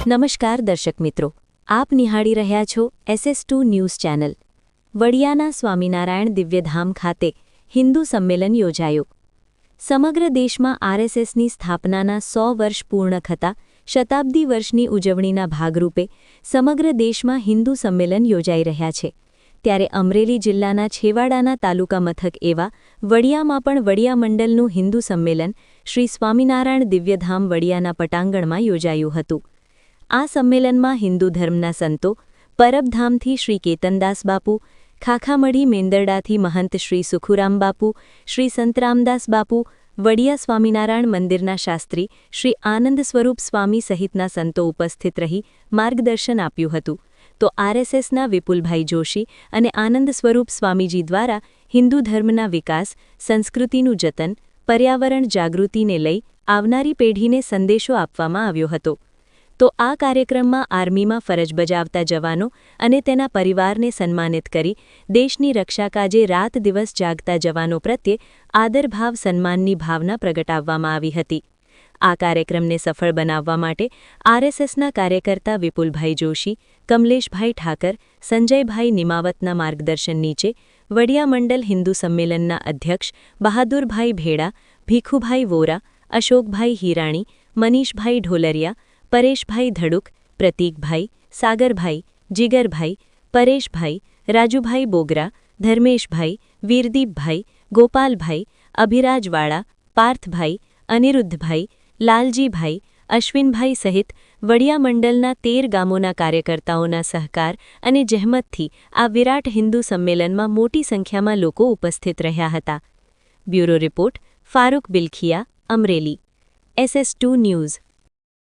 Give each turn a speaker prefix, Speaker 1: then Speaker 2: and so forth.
Speaker 1: નમસ્કાર દર્શક મિત્રો, આપ નિહાળી રહ્યા છો SS2 ન્યૂઝ ચેનલ। વડિયાના સ્વામિનારાયણ દિવ્યધામ ખાતે હિન્દુ સંમેલન યોજાયું। સમગ્ર દેશમાં RSSની સ્થાપનાના 100 વર્ષ પૂર્ણ થતા શતાબ્દી વર્ષની ઉજવણીના ભાગરૂપે સમગ્ર દેશમાં હિન્દુ સંમેલન યોજાઈ રહ્યા છે। ત્યારે અમરેલી જિલ્લાના છેવાડાના તાલુકા મથક એવા વડિયામાં પણ વડિયા મંડલનું હિન્દુ સંમેલન શ્રી સ્વામિનારાયણ દિવ્યધામ વડિયાના પટાંગણમાં યોજાયું હતું। આ સંમેલનમાં હિન્દુ ધર્મના સંતો, પરબધામથી શ્રી કેતનદાસ બાપુ, ખાખામઢી મેંદરડાથી મહંત શ્રી સુખુરામ બાપુ, શ્રી સંતરામદાસ બાપુ, વડિયા સ્વામિનારાયણ મંદિરના શાસ્ત્રી શ્રી આનંદ સ્વરૂપ સ્વામી સહિતના સંતો ઉપસ્થિત રહી માર્ગદર્શન આપ્યું હતું। તો RSSના વિપુલભાઈ જોશી અને આનંદ સ્વરૂપ સ્વામીજી દ્વારા હિન્દુ ધર્મના વિકાસ, સંસ્કૃતિનું જતન, પર્યાવરણ જાગૃતિને લઈ આવનારી પેઢીને સંદેશો આપવામાં આવ્યો હતો। તો આ કાર્યક્રમમાં આર્મીમાં ફરજ બજાવતા જવાનો અને તેના પરિવારને સન્માનિત કરી દેશની રક્ષા કાજે રાત દિવસ જાગતા જવાનો પ્રત્યે આદરભાવ સન્માનની ભાવના પ્રગટાવવામાં આવી હતી। આ કાર્યક્રમને સફળ બનાવવા માટે RSSના કાર્યકર્તા વિપુલભાઈ જોશી, કમલેશભાઈ ઠાકર, સંજયભાઈ નિમાવતના માર્ગદર્શન નીચે વડિયા મંડલ હિન્દુ સંમેલનના અધ્યક્ષ બહાદુરભાઈ ભેડા, ભીખુભાઈ વોરા, અશોકભાઈ હિરાણી, મનીષભાઈ ઢોલરિયા, પરેશભાઈ ધડુક, પ્રતીકભાઈ, સાગરભાઈ, જીગરભાઈ, પરેશભાઈ, રાજુભાઈ બોગરા, ધર્મેશભાઈ, વીરદીપભાઈ, ગોપાલભાઈ, અભિરાજવાળા, પાર્થભાઈ, અનિરુદ્ધભાઈ, લાલજીભાઈ, અશ્વિનભાઈ સહિત વડિયા મંડલના 13 ગામોના કાર્યકર્તાઓના સહકાર અને જહેમતથી આ વિરાટ હિન્દુ સંમેલનમાં મોટી સંખ્યામાં લોકો ઉપસ્થિત રહ્યા હતા। Bureau report, Farooq Bilakhia, Amreli, SS2 news.